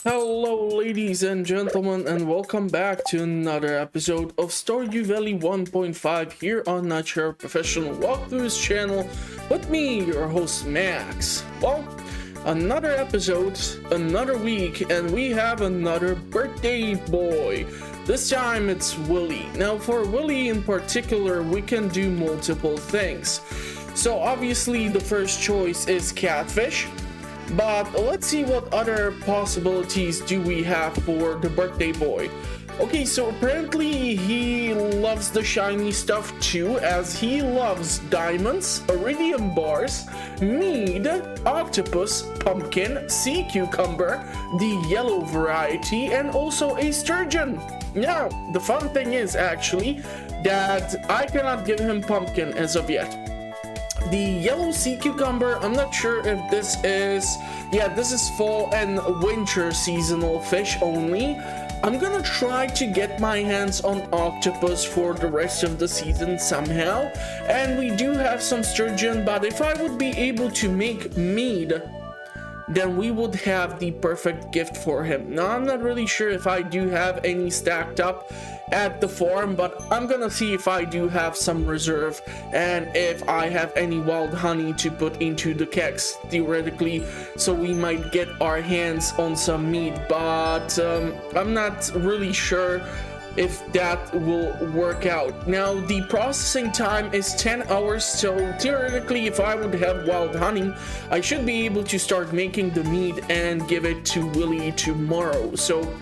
Hello, ladies and gentlemen, and welcome back to another episode of Stardew Valley 1.5 here on Not Your Professional Walkthroughs channel with me, your host Max. Well, another episode, another week, and we have another birthday boy. This time it's Willy. Now, for Willy in particular, we can do multiple things. So, obviously, the first choice is catfish. But let's see what other possibilities do we have for the birthday boy. Okay, so apparently he loves the shiny stuff too, as he loves diamonds, iridium bars, mead, octopus, pumpkin, sea cucumber, the yellow variety, and also a sturgeon. Now, the fun thing is actually that I cannot give him pumpkin as of yet. The yellow sea cucumber, I'm not sure if this is, this is fall and winter seasonal fish only. I'm gonna try to get my hands on octopus for the rest of the season somehow. And we do have some sturgeon, but if I would be able to make mead, then we would have the perfect gift for him. Now, I'm not really sure if I do have any stacked up at the farm, but I'm gonna see if I do have some reserve and if I have any wild honey to put into the kegs theoretically, so we might get our hands on some meat, but I'm not really sure if that will work out. Now, the processing time is 10 hours, so theoretically if I would have wild honey, I should be able to start making the meat and give it to Willy tomorrow. So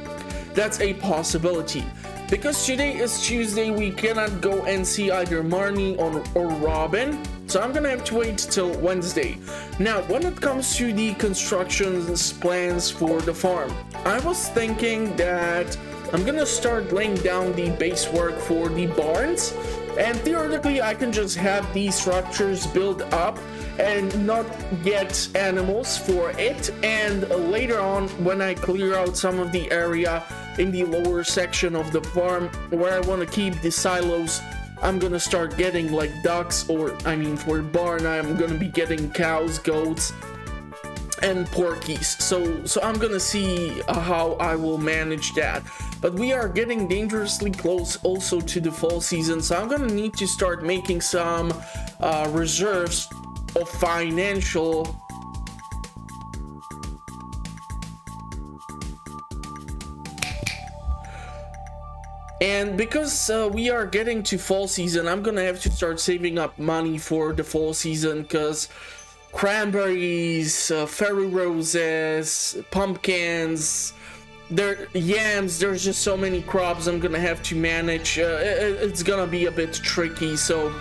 that's a possibility. Because today is Tuesday, we cannot go and see either Marnie or Robin, so I'm gonna have to wait till Wednesday. Now, when it comes to the construction plans for the farm, I was thinking that I'm gonna start laying down the base work for the barns, and theoretically I can just have these structures built up and not get animals for it, and later on when I clear out some of the area in the lower section of the farm where I want to keep the silos, I'm gonna start getting like ducks, or I mean for barn I'm gonna be getting cows, goats, and porkies. So I'm gonna see how I will manage that. But we are getting dangerously close also to the fall season, so I'm gonna need to start making some reserves of financial and because we are getting to fall season, I'm gonna have to start saving up money for the fall season, because cranberries, fairy roses, pumpkins, yams, there's just so many crops I'm gonna have to manage. It's gonna be a bit tricky, so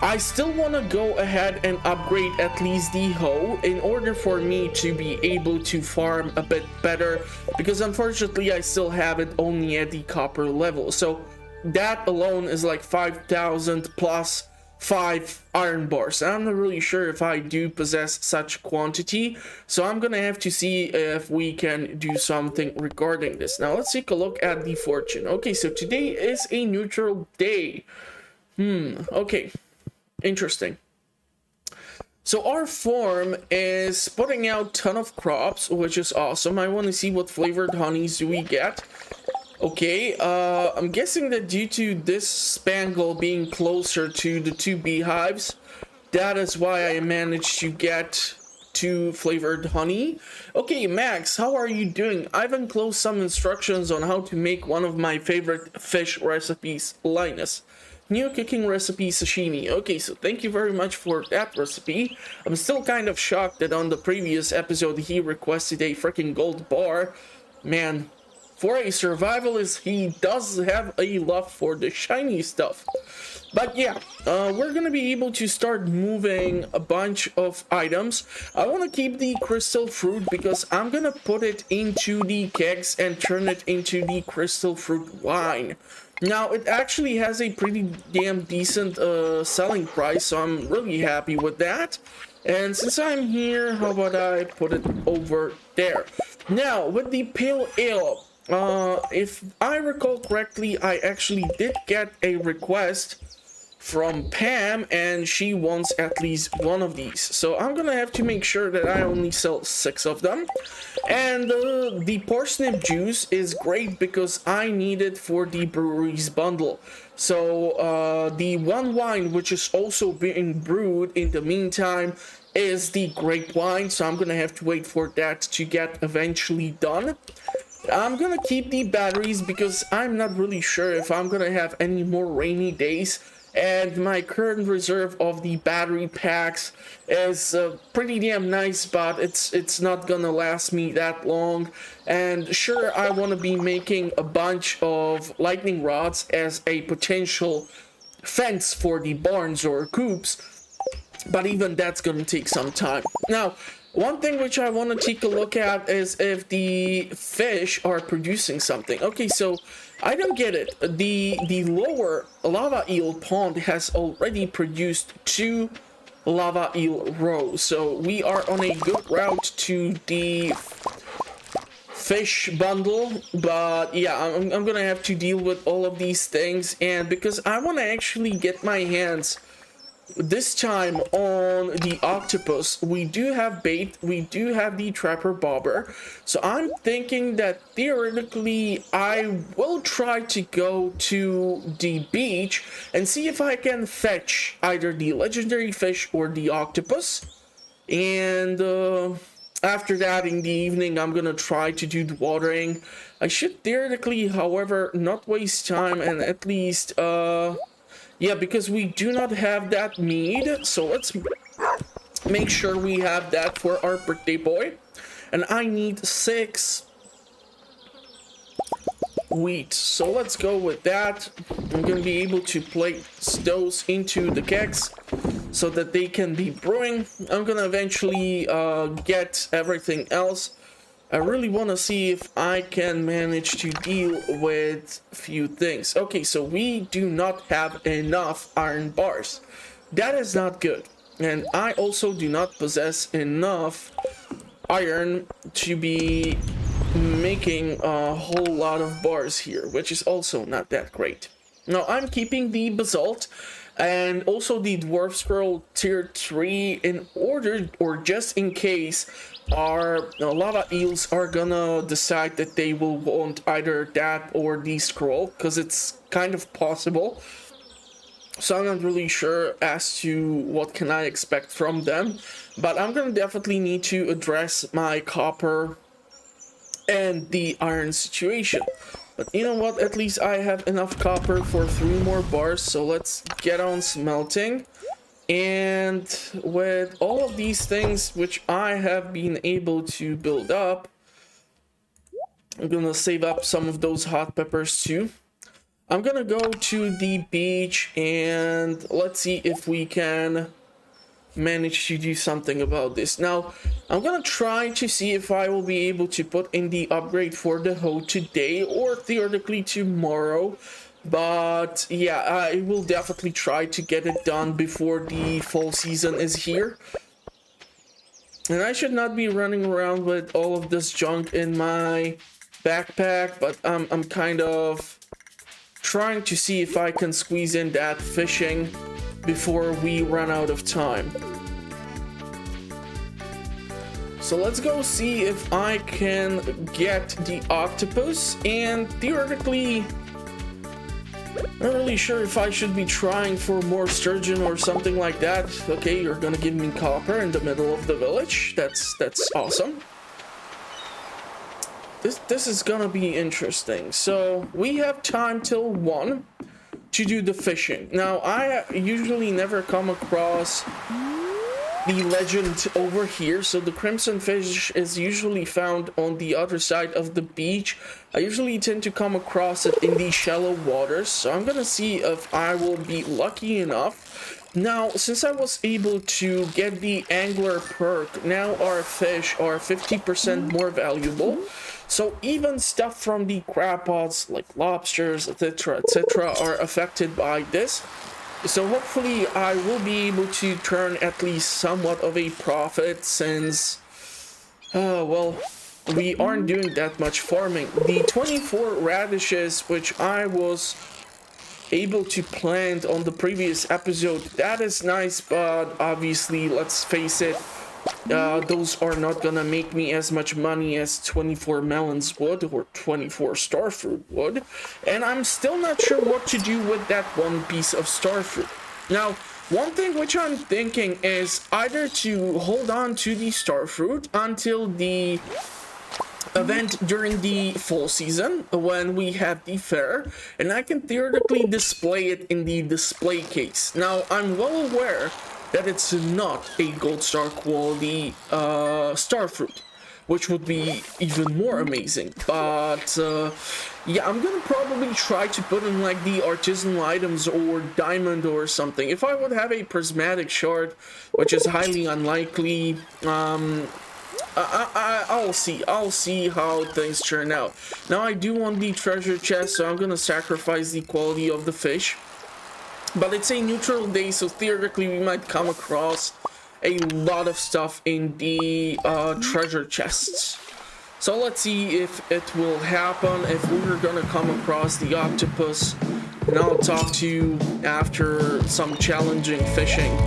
I still want to go ahead and upgrade at least the hoe in order for me to be able to farm a bit better, because unfortunately I still have it only at the copper level. So that alone is like 5,000 plus 5 iron bars. I'm not really sure if I do possess such quantity, so I'm gonna have to see if we can do something regarding this. Now let's take a look at the fortune. Okay, so today is a neutral day. Okay. Interesting. So our farm is putting out a ton of crops, which is awesome. I want to see what flavored honeys do we get. Okay, I'm guessing that due to this spangle being closer to the 2 beehives, that is why I managed to get 2 flavored honey. Okay, Max, how are you doing? I've enclosed some instructions on how to make one of my favorite fish recipes, Linus. New cooking recipe sashimi. Okay, so thank you very much for that recipe. I'm still kind of shocked that on the previous episode he requested a freaking gold bar. Man, for a survivalist, he does have a love for the shiny stuff. But yeah, we're gonna be able to start moving a bunch of items. I want to keep the crystal fruit because I'm gonna put it into the kegs and turn it into the crystal fruit wine. Now, it actually has a pretty damn decent selling price, so I'm really happy with that. And since I'm here, how about I put it over there? Now, with the pale ale, if I recall correctly, I actually did get a request from Pam, and she wants at least one of these. So I'm gonna have to make sure that I only sell 6 of them. And the parsnip juice is great because I need it for the brewery's bundle. So the one wine which is also being brewed in the meantime is the grape wine, so I'm gonna have to wait for that to get eventually done. I'm gonna keep the batteries because I'm not really sure if I'm gonna have any more rainy days, and my current reserve of the battery packs is pretty damn nice, but it's not gonna last me that long. And sure, I want to be making a bunch of lightning rods as a potential fence for the barns or coops, but even that's gonna take some time. Now, one thing which I want to take a look at is if the fish are producing something. Okay, so I don't get it. The lower lava eel pond has already produced 2 lava eel rows, so we are on a good route to the fish bundle. But yeah, I'm gonna have to deal with all of these things, and because I want to actually get my hands this time on the octopus, we do have bait, we do have the trapper bobber, so I'm thinking that theoretically I will try to go to the beach and see if I can fetch either the legendary fish or the octopus. And after that, in the evening, I'm gonna try to do the watering. I should theoretically, however, not waste time and at least yeah, because we do not have that mead, so let's make sure we have that for our birthday boy. And I need 6 wheat, so let's go with that. I'm gonna be able to place those into the kegs so that they can be brewing. I'm gonna eventually get everything else. I really want to see if I can manage to deal with a few things. Okay, so we do not have enough iron bars. That is not good. And I also do not possess enough iron to be making a whole lot of bars here, which is also not that great. Now, I'm keeping the basalt and also the dwarf scroll tier 3 in order, or just in case our lava eels are gonna decide that they will want either that or the scroll, because it's kind of possible. So I'm not really sure as to what can I expect from them, but I'm gonna definitely need to address my copper and the iron situation. But you know what, at least I have enough copper for 3 more bars, so let's get on smelting. And with all of these things which I have been able to build up, I'm gonna save up some of those hot peppers too. I'm gonna go to the beach and let's see if we can manage to do something about this. Now, I'm gonna try to see if I will be able to put in the upgrade for the hoe today or theoretically tomorrow. But yeah, I will definitely try to get it done before the fall season is here. And I should not be running around with all of this junk in my backpack, but I'm kind of trying to see if I can squeeze in that fishing before we run out of time. So let's go see if I can get the octopus, and theoretically not really sure if I should be trying for more sturgeon or something like that. Okay, you're gonna give me copper in the middle of the village. That's awesome. This is gonna be interesting. So we have time till 1 to do the fishing. Now, I usually never come across the legend over here, so the crimson fish is usually found on the other side of the beach. I usually tend to come across it in the shallow waters, so I'm gonna see if I will be lucky enough. Now, since I was able to get the angler perk, now our fish are 50% more valuable. So even stuff from the crab pots like lobsters, etc., are affected by this. So hopefully I will be able to turn at least somewhat of a profit, since well, we aren't doing that much farming. The 24 radishes which I was able to plant on the previous episode. That is nice, but obviously, let's face it, those are not gonna make me as much money as 24 melons would or 24 starfruit would, and I'm still not sure what to do with that one piece of starfruit. Now, one thing which I'm thinking is either to hold on to the starfruit until the event during the fall season when we have the fair, and I can theoretically display it in the display case. Now, I'm well aware that it's not a gold star quality starfruit, which would be even more amazing, but yeah, I'm gonna probably try to put in like the artisanal items or diamond or something. If I would have a prismatic shard, which is highly unlikely, I'll see how things turn out. Now, I do want the treasure chest, so I'm gonna sacrifice the quality of the fish, but it's a neutral day, so theoretically we might come across a lot of stuff in the treasure chests. So let's see if it will happen, if we're gonna come across the octopus, and I'll talk to you after some challenging fishing.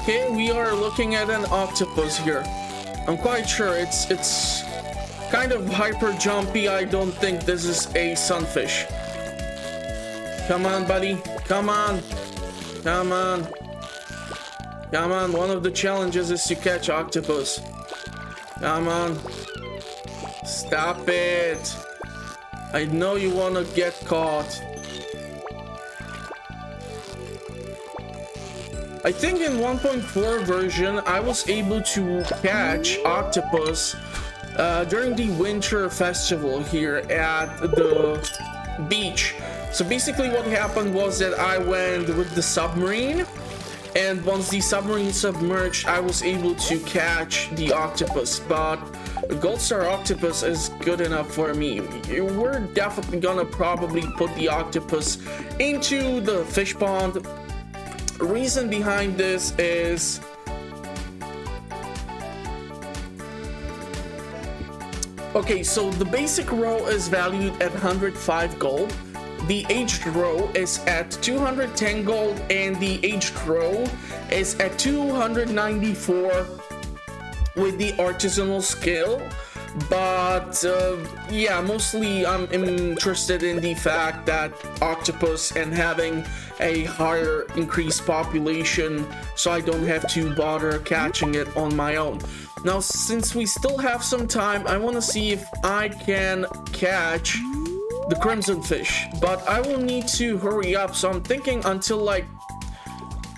Okay, we are looking at an octopus here. I'm quite sure it's kind of hyper jumpy. I don't think this is a sunfish. Come on, buddy. Come on. Come on. Come on. One of the challenges is to catch octopus. Come on. Stop it. I know you want to get caught. I think in 1.4 version, I was able to catch octopus during the winter festival here at the beach. So basically what happened was that I went with the submarine, and once the submarine submerged, I was able to catch the octopus, but a gold star octopus is good enough for me. We're definitely gonna probably put the octopus into the fish pond. Reason behind this is okay, so the basic row is valued at 105 gold, the aged row is at 210 gold, and the aged row is at 294 with the artisanal skill. But yeah, mostly I'm interested in the fact that octopus and having a higher increased population, so I don't have to bother catching it on my own. Now, since we still have some time, I want to see if I can catch the crimson fish, but I will need to hurry up, so I'm thinking until like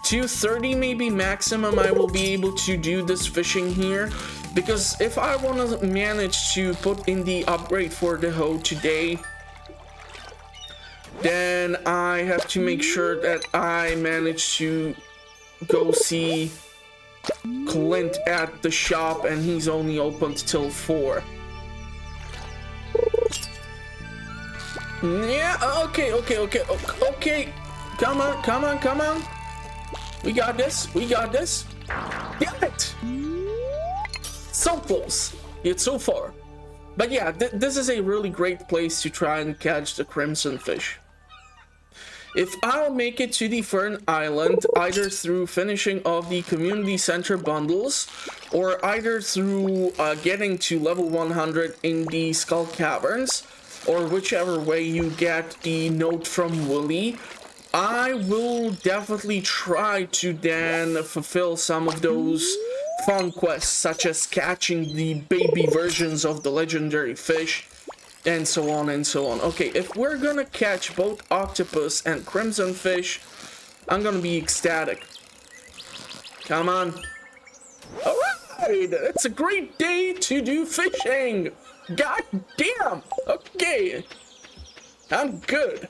2:30 maybe maximum I will be able to do this fishing here, because if I want to manage to put in the upgrade for the hoe today, then I have to make sure that I manage to go see Clint at the shop, and he's only open till 4. Yeah, okay. Come on. We got this. Damn it! So close, yet so far. But yeah, this is a really great place to try and catch the crimson fish. If I'll make it to the Fern Island, either through finishing off the community center bundles, or either through getting to level 100 in the Skull Caverns, or whichever way you get the note from Willy, I will definitely try to then fulfill some of those fun quests, such as catching the baby versions of the legendary fish, and so on and so on. Okay, if we're gonna catch both octopus and crimson fish, I'm gonna be ecstatic. Come on. Alright, it's a great day to do fishing. God damn. Okay. I'm good.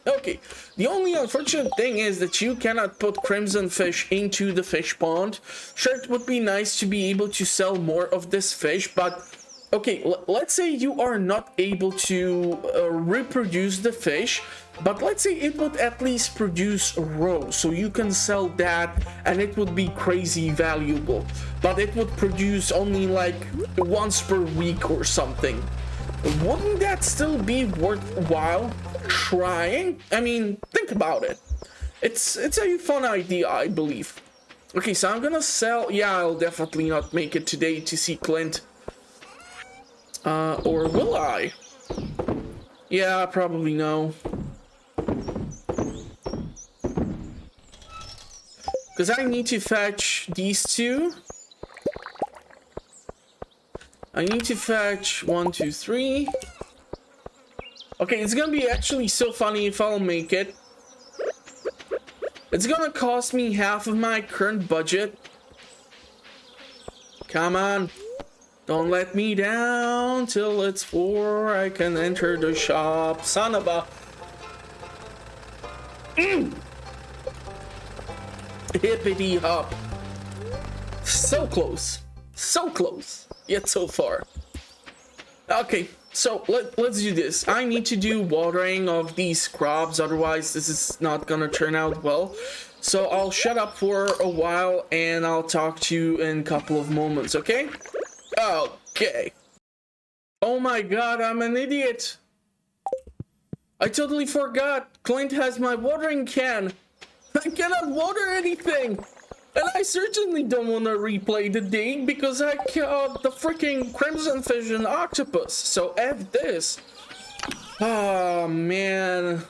Okay, the only unfortunate thing is that you cannot put crimson fish into the fish pond. Sure, it would be nice to be able to sell more of this fish, but okay, let's say you are not able to reproduce the fish, but let's say it would at least produce a roe, so you can sell that and it would be crazy valuable, but it would produce only like once per week or something. Wouldn't that still be worthwhile trying? I mean, think about it. It's a fun idea, I believe. Okay, so I'm gonna sell. Yeah, I'll definitely not make it today to see Clint. Or will I? Yeah, probably no. Because I need to fetch these two. I need to fetch 1, 2, 3. Okay, it's gonna be actually so funny if I'll make it. It's gonna cost me half of my current budget. Come on. Don't let me down till it's 4. I can enter the shop. Son of a... Hippity hop. So close. So close. Yet so far. Okay, so let's do this. I need to do watering of these crops, otherwise this is not gonna turn out well. So I'll shut up for a while and I'll talk to you in a couple of moments, okay? Okay. Oh my god, I'm an idiot. I totally forgot. Clint has my watering can. I cannot water anything. And I certainly don't want to replay the day because I caught the freaking crimson fish and octopus. So F this. Oh man.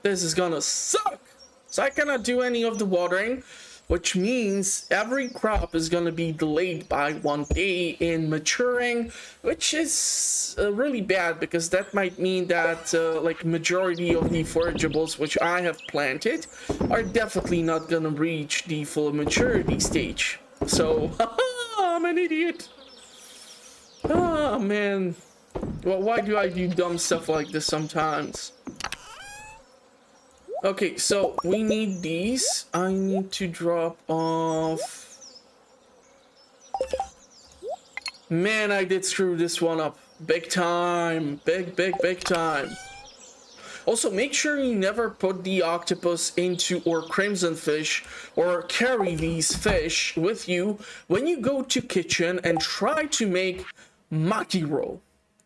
This is gonna suck. So I cannot do any of the watering, which means every crop is gonna be delayed by 1 day in maturing, which is really bad because that might mean that like majority of the forageables which I have planted are definitely not gonna reach the full maturity stage. So I'm an idiot. Oh man. Well, why do I do dumb stuff like this sometimes? Okay, so we need these. I need to drop off. Man, I did screw this one up. Big time. Big time. Also, make sure you never put the octopus into or crimson fish or carry these fish with you when you go to kitchen and try to make maki roll.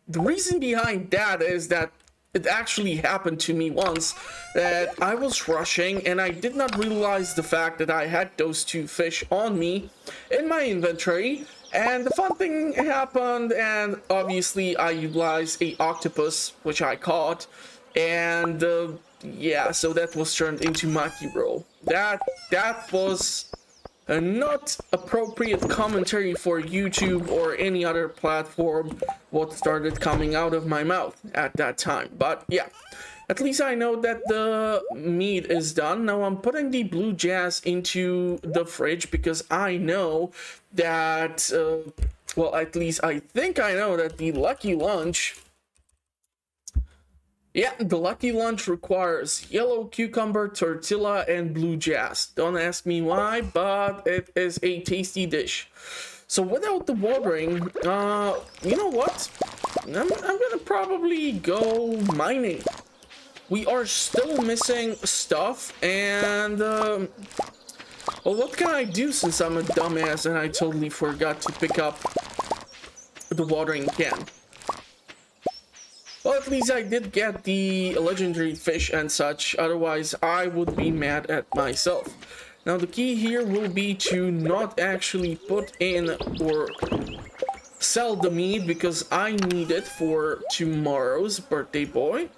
The reason behind that is that it actually happened to me once that I was rushing and I did not realize the fact that I had those 2 fish on me in my inventory, and the fun thing happened, and obviously I utilized a octopus which I caught, and yeah, so that was turned into maki roll. That was a not appropriate commentary for YouTube or any other platform what started coming out of my mouth at that time. But yeah, at least I know that the meat is done. Now I'm putting the blue jazz into the fridge because I know that, well, at least I think I know that the Lucky Lunch... Yeah, the Lucky Lunch requires yellow cucumber, tortilla, and blue jazz. Don't ask me why, but it is a tasty dish. So without the watering, you know what? I'm gonna probably go mining. We are still missing stuff, and Well, what can I do since I'm a dumbass and I totally forgot to pick up the watering can? Well, at least I did get the legendary fish and such, otherwise I would be mad at myself. Now the key here will be to not actually put in or sell the meat because I need it for tomorrow's birthday boy.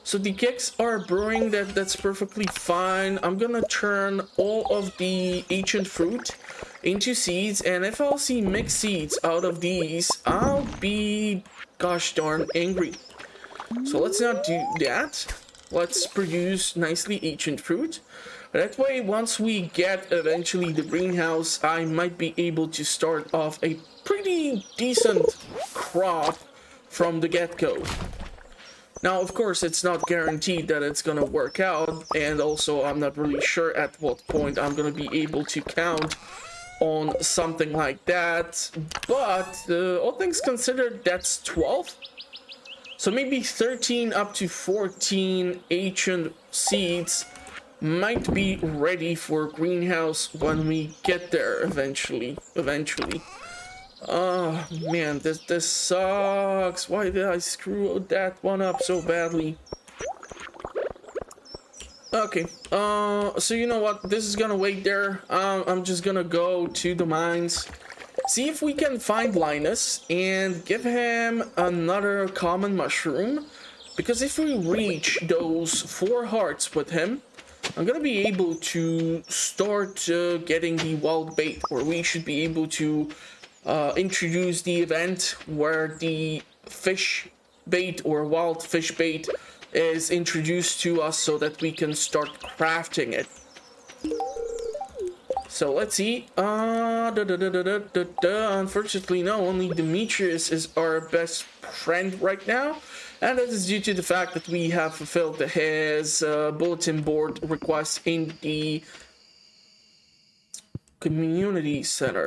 So the cakes are brewing, that's perfectly fine. I'm gonna turn all of the ancient fruit into seeds, and if I'll see mixed seeds out of these, I'll be gosh darn angry. So let's not do that. Let's produce nicely ancient fruit. That way, once we get eventually the greenhouse, I might be able to start off a pretty decent crop from the get-go. Now, of course, it's not guaranteed that it's gonna work out, and also I'm not really sure at what point I'm gonna be able to count on something like that, but all things considered, that's 12. So maybe 13 up to 14 ancient seeds might be ready for greenhouse when we get there eventually. Oh man, this sucks. Why did I screw that one up so badly? Okay, so you know what? This is gonna wait there. I'm just gonna go to the mines, see if we can find Linus and give him another common mushroom. Because if we reach those 4 hearts with him, I'm gonna be able to start getting the wild bait, or we should be able to introduce the event where the fish bait or wild fish bait is introduced to us so that we can start crafting it. So let's see. Unfortunately, no, only Demetrius is our best friend right now. And that is due to the fact that we have fulfilled his bulletin board request in the community center.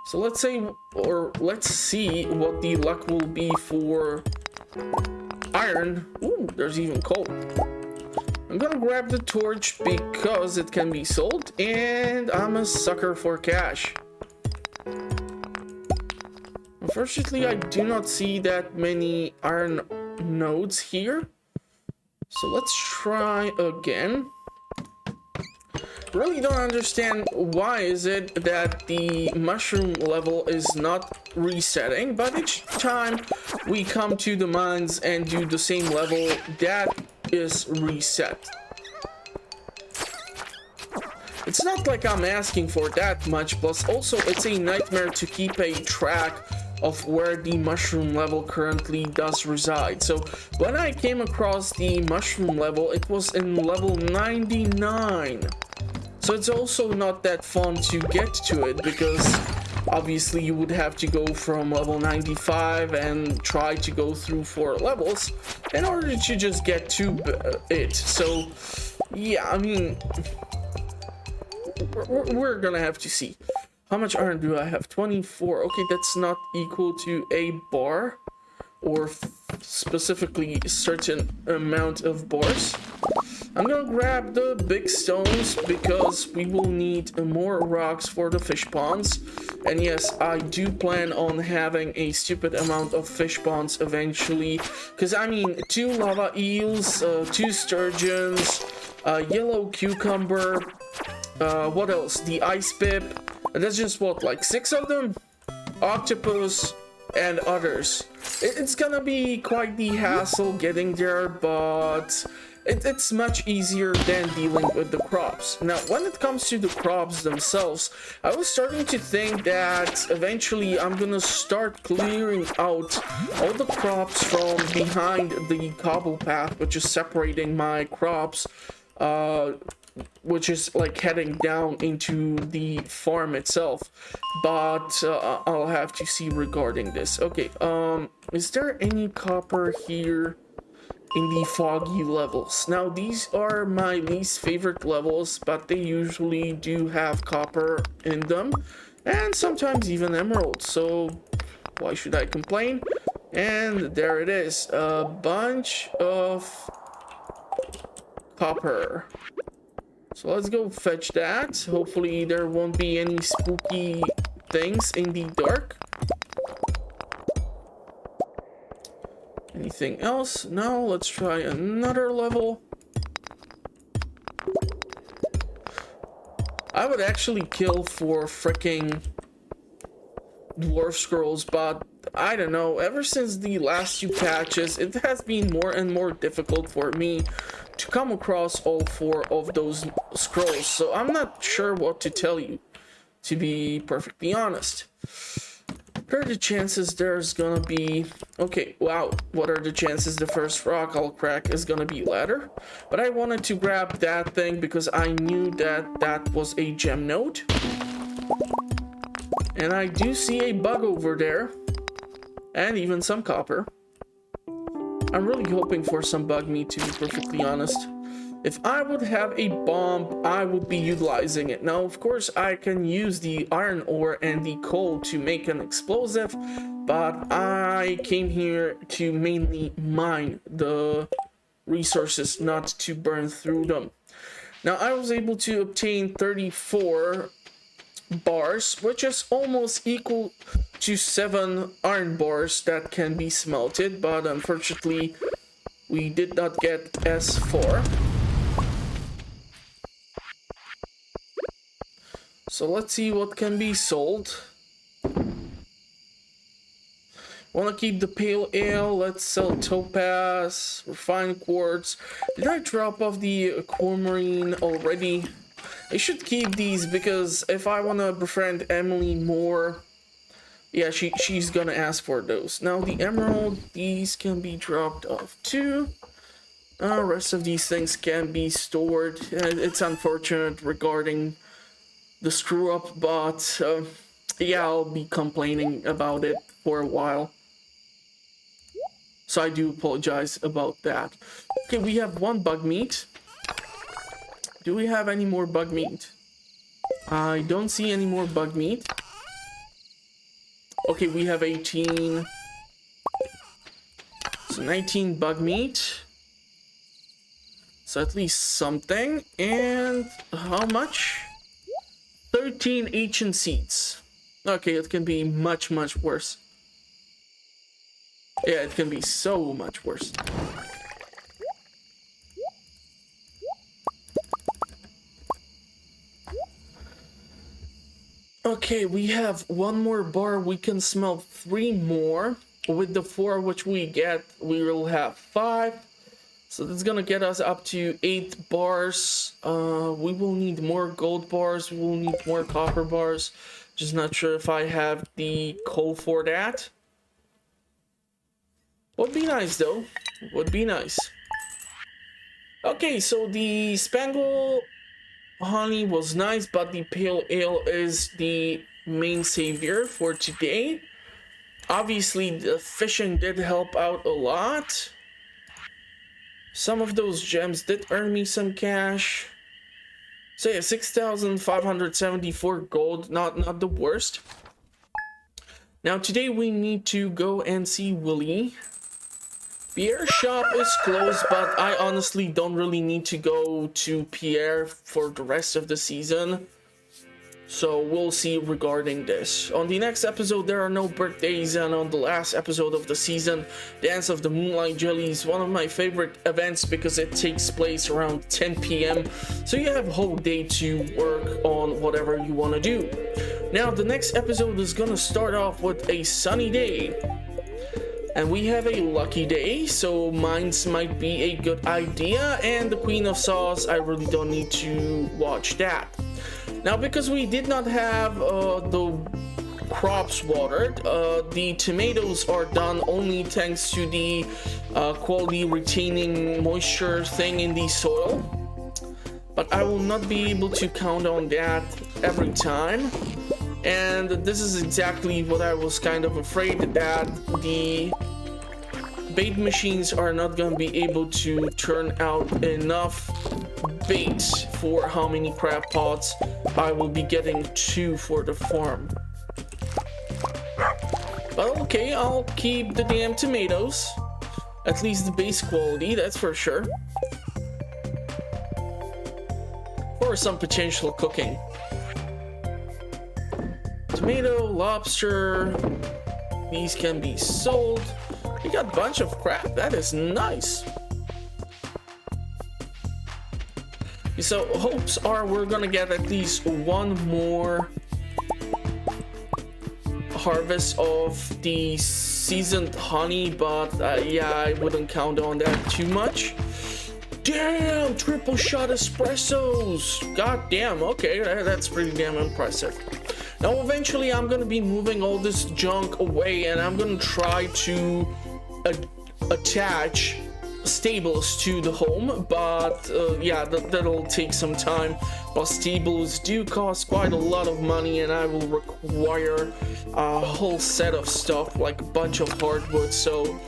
So let's say, or let's see what the luck will be for iron. Ooh, there's even coal. I'm gonna grab the torch because it can be sold, and I'm a sucker for cash. Unfortunately, I do not see that many iron nodes here. So let's try again. Really don't understand why is it that the mushroom level is not resetting, but each time we come to the mines and do the same level, that is reset. It's not like I'm asking for that much, plus also it's a nightmare to keep a track of where the mushroom level currently does reside. So when I came across the mushroom level, it was in level 99. So it's also not that fun to get to it, because obviously you would have to go from level 95 and try to go through 4 levels in order to just get to it. So yeah, I mean, we're gonna have to see. How much iron do I have? 24. Okay, that's not equal to a bar, or specifically a certain amount of bars. I'm gonna grab the big stones because we will need more rocks for the fish ponds. And yes, I do plan on having a stupid amount of fish ponds eventually. Because I mean, 2 lava eels, 2 sturgeons, yellow cucumber, what else? The ice pip. And that's just what, like 6 of them? Octopus and others. It's gonna be quite the hassle getting there, but it's much easier than dealing with the crops. Now, when it comes to the crops themselves, I was starting to think that eventually I'm gonna start clearing out all the crops from behind the cobble path, which is separating my crops, which is like heading down into the farm itself. But I'll have to see regarding this. Okay, is there any copper here in the foggy levels? Now, these are my least favorite levels, but they usually do have copper in them, and sometimes even emeralds, so why should I complain? And there it is, a bunch of copper. So let's go fetch that. Hopefully there won't be any spooky things in the dark. Anything else? No, let's try another level. I would actually kill for freaking dwarf scrolls, but I don't know, ever since the last few patches, it has been more and more difficult for me to come across all 4 of those scrolls, so I'm not sure what to tell you, to be perfectly honest. What are the chances there's gonna be... Okay, wow, what are the chances the first rock I'll crack is gonna be ladder? But I wanted to grab that thing because I knew that that was a gem node. And I do see a bug over there. And even some copper. I'm really hoping for some bug meat, to be perfectly honest. If I would have a bomb, I would be utilizing it. Now, of course, I can use the iron ore and the coal to make an explosive, but I came here to mainly mine the resources, not to burn through them. Now, I was able to obtain 34 bars, which is almost equal to 7 iron bars that can be smelted, but unfortunately we did not get S4. So let's see what can be sold. Want to keep the pale ale. Let's sell topaz, refined quartz. Did I drop off the aquamarine already? I should keep these because if I want to befriend Emily more, yeah, she's gonna ask for those. Now the emerald, these can be dropped off too. Rest of these things can be stored. It's unfortunate regarding the screw up, but yeah, I'll be complaining about it for a while. So I do apologize about that. Okay, we have 1 bug meat. Do we have any more bug meat? I don't see any more bug meat. Okay, we have 18. So 19 bug meat. So at least something. And how much? 13 ancient seeds. Okay, it can be much, much worse. Yeah, it can be so much worse. Okay, we have 1 more bar. We can smelt 3 more. With the 4 which we get, we will have 5. So that's gonna get us up to 8 bars. We will need more gold bars. We will need more copper bars. Just not sure if I have the coal for that. Would be nice though. Would be nice. Okay, so the Spangle honey was nice, but the pale ale is the main savior for today. Obviously, the fishing did help out a lot. Some of those gems did earn me some cash. So yeah, 6,574 gold, not the worst. Now today we need to go and see Willy. Pierre's shop is closed, but I honestly don't really need to go to Pierre for the rest of the season. So we'll see regarding this. On the next episode, there are no birthdays, and on the last episode of the season, Dance of the Moonlight Jelly is one of my favorite events because it takes place around 10 p.m. So you have a whole day to work on whatever you want to do. Now, the next episode is going to start off with a sunny day. And we have a lucky day, so mines might be a good idea. And the Queen of Sauce, I really don't need to watch that. Now, because we did not have the crops watered, the tomatoes are done only thanks to the quality retaining moisture thing in the soil. But I will not be able to count on that every time. And this is exactly what I was kind of afraid, that the bait machines are not going to be able to turn out enough bait for how many crab pots I will be getting to for the farm. But okay, I'll keep the damn tomatoes. At least the base quality, that's for sure. for some potential cooking. Tomato, lobster, these can be sold. We got a bunch of crap, that is nice. So hopes are we're gonna get at least one more harvest of the seasoned honey, but yeah, I wouldn't count on that too much. Damn, triple shot espressos. God damn, okay, that's pretty damn impressive. Now eventually I'm gonna be moving all this junk away, and I'm gonna try to attach stables to the home, but yeah, that'll take some time. But stables do cost quite a lot of money, and I will require a whole set of stuff, like a bunch of hardwood. So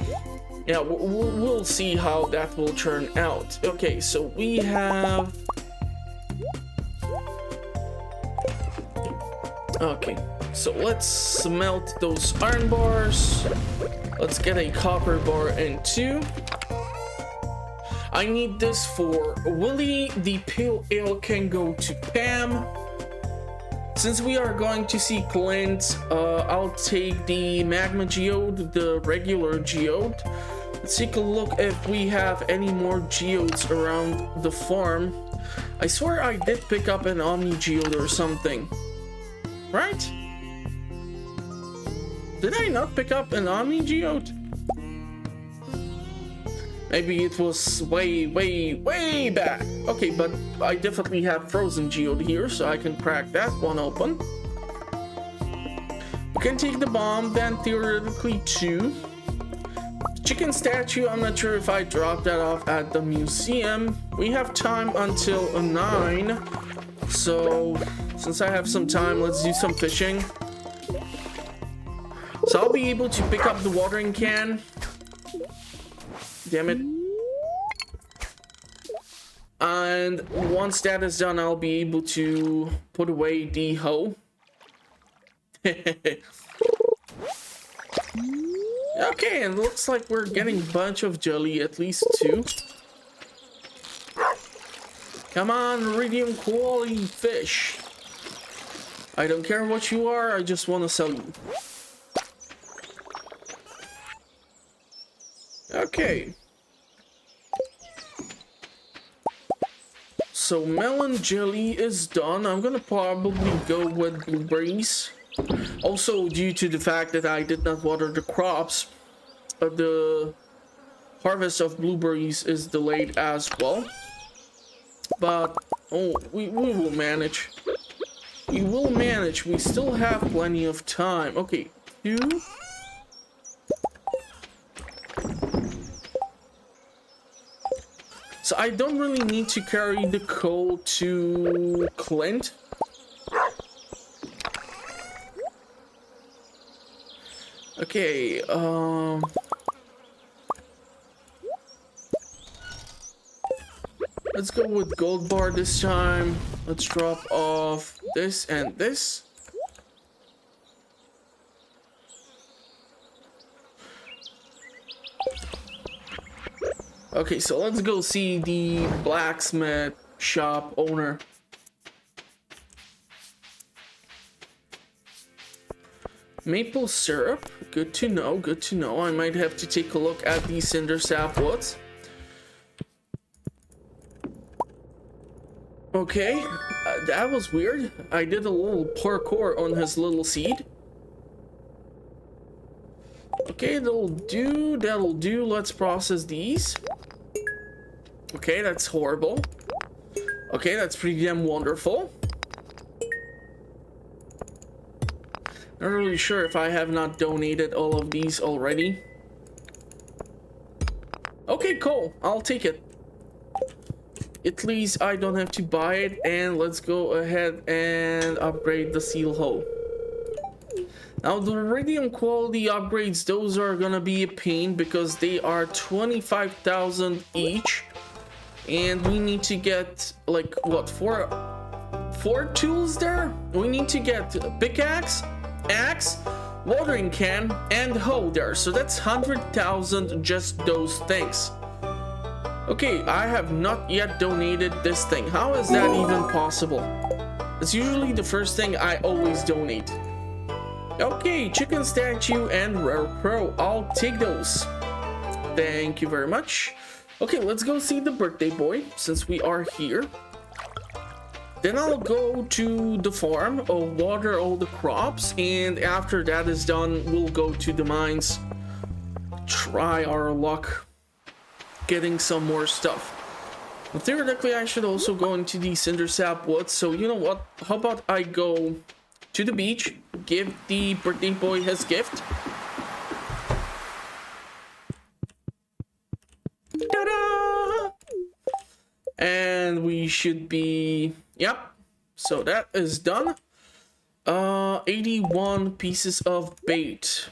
yeah, we'll see how that will turn out. Okay, so we have... Okay, so let's smelt those iron bars. Let's get a copper bar and 2. I need this for Willy. The pale ale can go to Pam. Since we are going to see Clint, I'll take the magma geode, the regular geode. Let's take a look if we have any more geodes around the farm. I swear I did pick up an omni geode or something. Right? Did I not pick up an omni geode? Maybe it was way back. Okay, but I definitely have frozen geode here, so I can crack that one open. We can take the bomb, then theoretically 2. Chicken statue, I'm not sure if I dropped that off at the museum. We have time until 9. So, since I have some time, let's do some fishing. So I'll be able to pick up the watering can. Damn it. And once that is done, I'll be able to put away the hoe. Okay, and it looks like we're getting a bunch of jelly, at least 2. Come on, iridium quality fish. I don't care what you are, I just want to sell you. Okay. So melon jelly is done. I'm gonna probably go with blueberries. Also, due to the fact that I did not water the crops, the harvest of blueberries is delayed as well. But oh, we will manage. We will manage. We still have plenty of time. Okay, 2. So I don't really need to carry the coal to Clint. Okay, let's go with gold bar this time. Let's drop off this and this. Okay, so let's go see the blacksmith shop owner. Maple syrup, good to know, good to know. I might have to take a look at the cinder sap woods. Okay, that was weird. I did a little parkour on his little seed. Okay, that'll do, that'll do. Let's process these. Okay, that's horrible. Okay, that's pretty damn wonderful. Not really sure if I have not donated all of these already. Okay, cool. I'll take it. At least I don't have to buy it. And let's go ahead and upgrade the seal hoe. Now the iridium quality upgrades, those are gonna be a pain because they are 25,000 each. And we need to get like what, four tools there? We need to get a pickaxe, axe, watering can, and hoe there. So that's 100,000 just those things. Okay, I have not yet donated this thing. How is that even possible? It's usually the first thing I always donate. Okay, chicken statue and rare pro. I'll take those. Thank you very much. Okay, let's go see the birthday boy since we are here. Then I'll go to the farm, I'll water all the crops, and after that is done, we'll go to the mines. Try our luck getting some more stuff. But theoretically, I should also go into the cinder sap woods. So you know what? How about I go to the beach, give the birthday boy his gift. Ta-da! And we should be, yep. So that is done. 81 pieces of bait.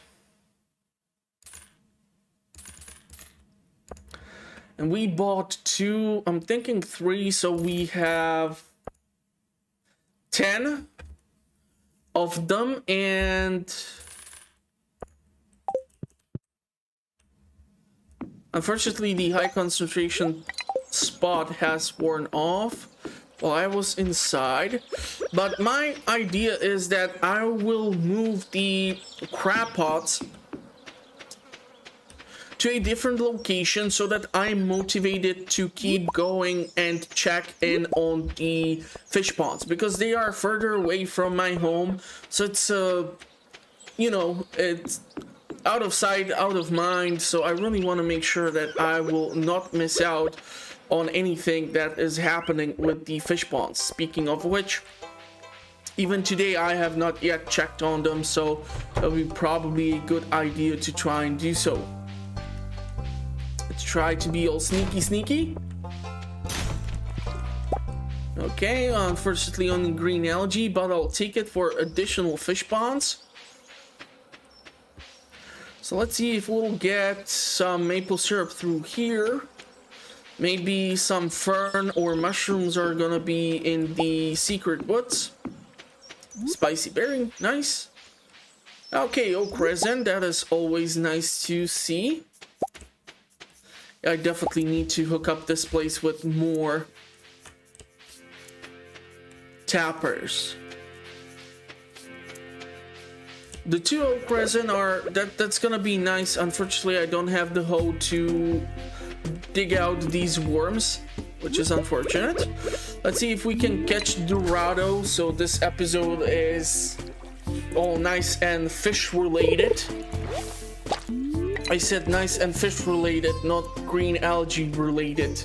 And we bought 2, I'm thinking 3, so we have 10 of them, and unfortunately the high concentration spot has worn off while I was inside. But my idea is that I will move the crab pots to a different location so that I'm motivated to keep going and check in on the fish ponds, because they are further away from my home. So it's you know, it's out of sight, out of mind. So I really want to make sure that I will not miss out on anything that is happening with the fish ponds. Speaking of which, even today I have not yet checked on them, so it'll be probably a good idea to try and do so. Let's try to be all sneaky. Okay, unfortunately on the green algae, but I'll take it for additional fish ponds. So let's see if we'll get some maple syrup through here. Maybe some fern or mushrooms are gonna be in the secret woods. Spicy berry, nice. Okay, oak resin, that is always nice to see. I definitely need to hook up this place with more tappers. The 2 oak resin are, that's gonna be nice. Unfortunately, I don't have the hoe to dig out these worms, which is unfortunate. Let's see if we can catch Dorado. So this episode is all nice and fish related. I said nice and fish related, not green algae related.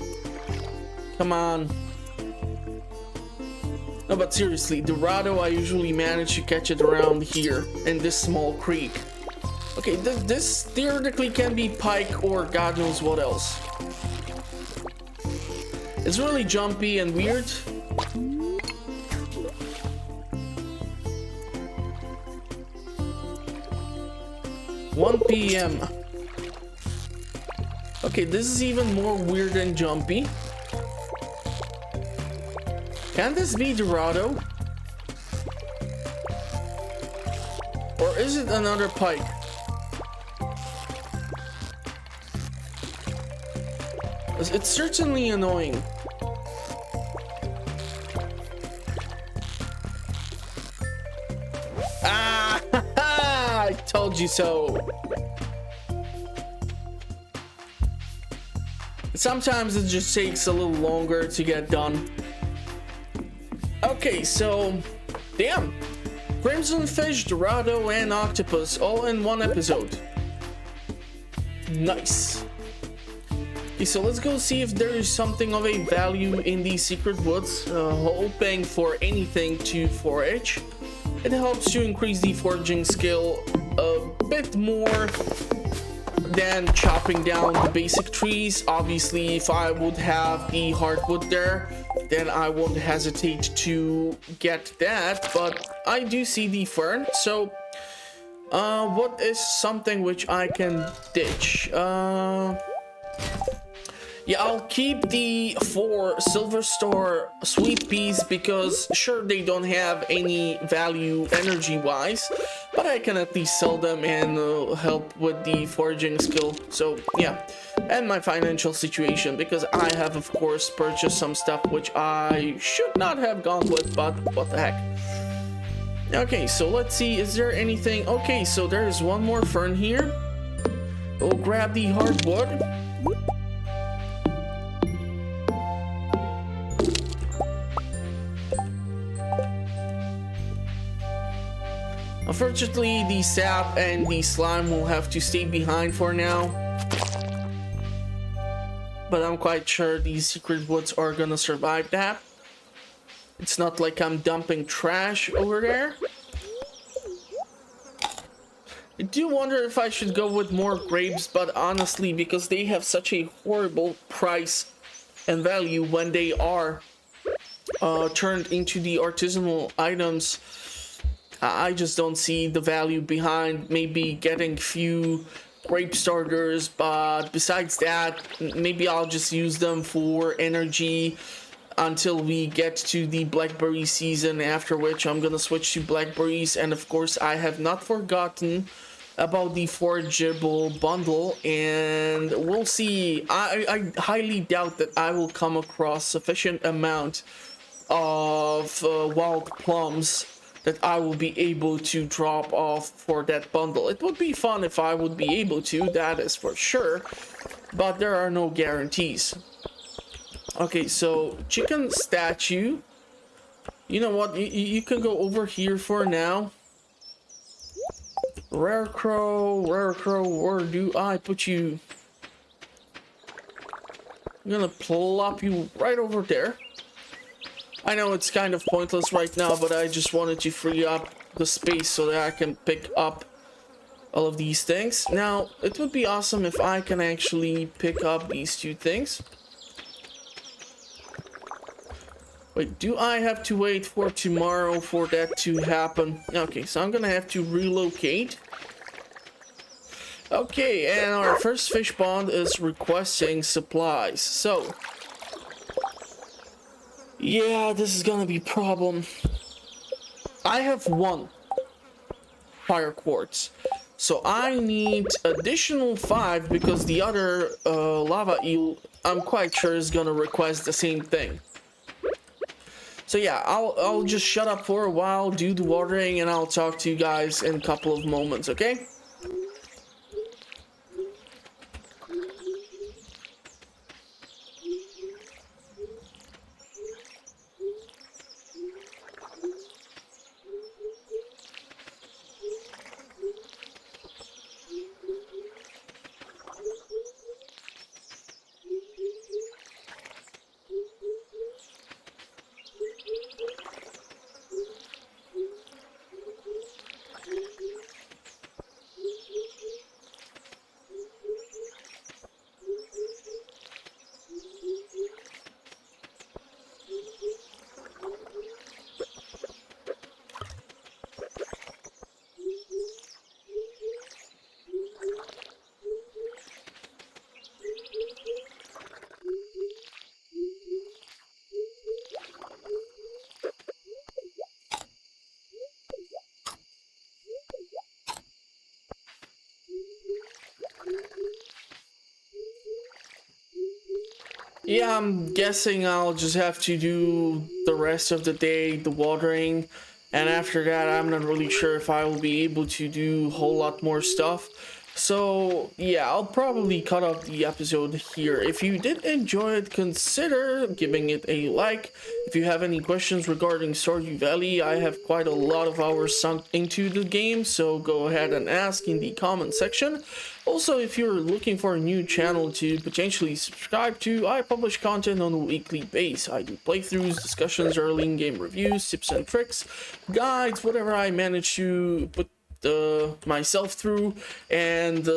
Come on. No, but seriously, Dorado, I usually manage to catch it around here in this small creek. Okay, this theoretically can be pike or God knows what else. It's really jumpy and weird. (1 p.m) Okay, this is even more weird and jumpy. Can this be Dorado? Or is it another pike? It's certainly annoying. Ah! I told you so. Sometimes it just takes a little longer to get done. Okay, so damn. Crimson fish, Dorado, and octopus all in one episode. Nice. Okay, so let's go see if there is something of a value in these secret woods. Hoping for anything to forage. It helps to increase the foraging skill a bit more than chopping down the basic trees. Obviously, if I would have the hardwood there, then I won't hesitate to get that, but I do see the fern. So what is something which I can ditch? Yeah, I'll keep the 4 silver star sweet peas, because sure, they don't have any value energy wise, but I can at least sell them and help with the foraging skill. So yeah, and my financial situation, because I have of course purchased some stuff which I should not have gone with, but what the heck. Okay, so let's see, is there anything? Okay, so there's one more fern here. We'll grab the hardwood. Unfortunately, the sap and the slime will have to stay behind for now. But I'm quite sure these secret woods are gonna survive that. It's not like I'm dumping trash over there. I do wonder if I should go with more grapes, but honestly, because they have such a horrible price and value when they are turned into the artisanal items, I just don't see the value behind maybe getting few grape starters. But besides that, maybe I'll just use them for energy until we get to the blackberry season, after which I'm gonna switch to blackberries. And of course, I have not forgotten about the forageable bundle, and we'll see. I highly doubt that I will come across sufficient amount of wild plums that I will be able to drop off for that bundle. It would be fun if I would be able to, that is for sure, but there are no guarantees. Okay, so chicken statue. You know what? You can go over here for now. Rare crow, where do I put you? I'm gonna plop you right over there. I know it's kind of pointless right now, but I just wanted to free up the space so that I can pick up all of these things. Now, it would be awesome if I can actually pick up these two things. Wait, do I have to wait for tomorrow for that to happen? Okay, so I'm gonna have to relocate. Okay, and our first fish pond is requesting supplies. So, yeah, this is gonna be a problem. I have one fire quartz, so I need additional 5 because the other lava eel, I'm quite sure, is gonna request the same thing. So yeah, I'll just shut up for a while, do the watering, and I'll talk to you guys in a couple of moments, okay? Yeah, I'm guessing I'll just have to do the rest of the day, the watering, and after that I'm not really sure if I will be able to do a whole lot more stuff. So yeah, I'll probably cut off the episode here. If you did enjoy it, consider giving it a like. If you have any questions regarding Stardew Valley, I have quite a lot of hours sunk into the game, so go ahead and ask in the comment section. Also, if you're looking for a new channel to potentially subscribe to, I publish content on a weekly basis. I do playthroughs, discussions, early in-game reviews, tips and tricks, guides, whatever I manage to put myself through, and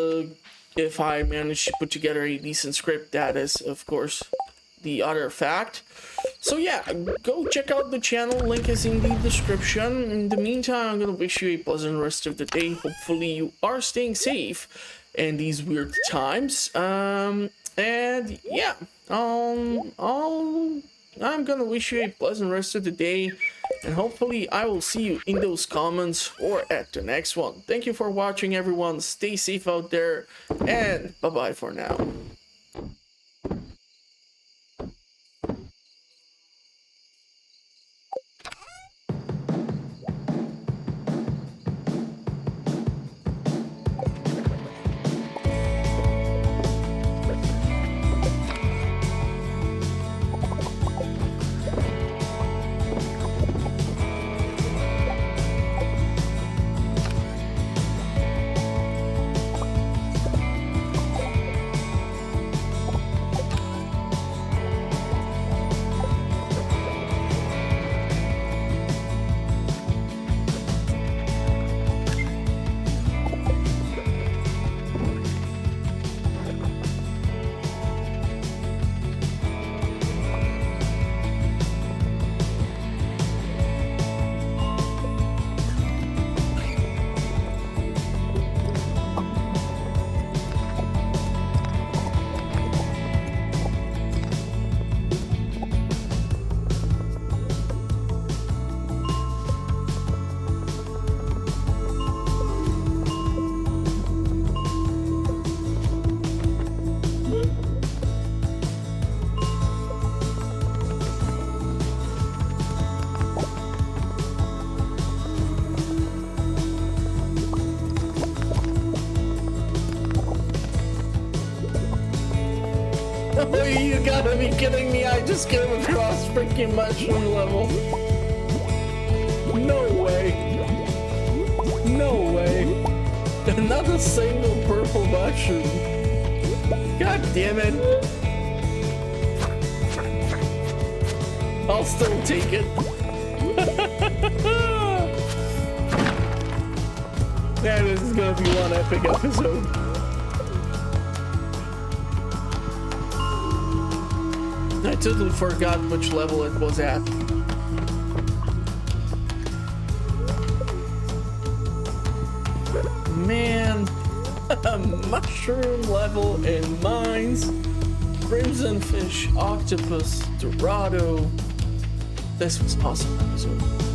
if I manage to put together a decent script, that is of course the other fact. So yeah, go check out the channel, link is in the description. In the meantime, I'm gonna wish you a pleasant rest of the day. Hopefully you are staying safe in these weird times, and yeah, I'm gonna wish you a pleasant rest of the day, and hopefully I will see you in those comments or at the next one. Thank you for watching, everyone. Stay safe out there, and bye bye for now. Oh, you gotta be kidding me, I just came across freaking mushroom level. No way. No way. Not a single purple mushroom. God damn it. I'll still take it. Man, this is gonna be one epic episode. I totally forgot which level it was at. Man, a mushroom level in mines, crimson fish, octopus, dorado. This was awesome episode.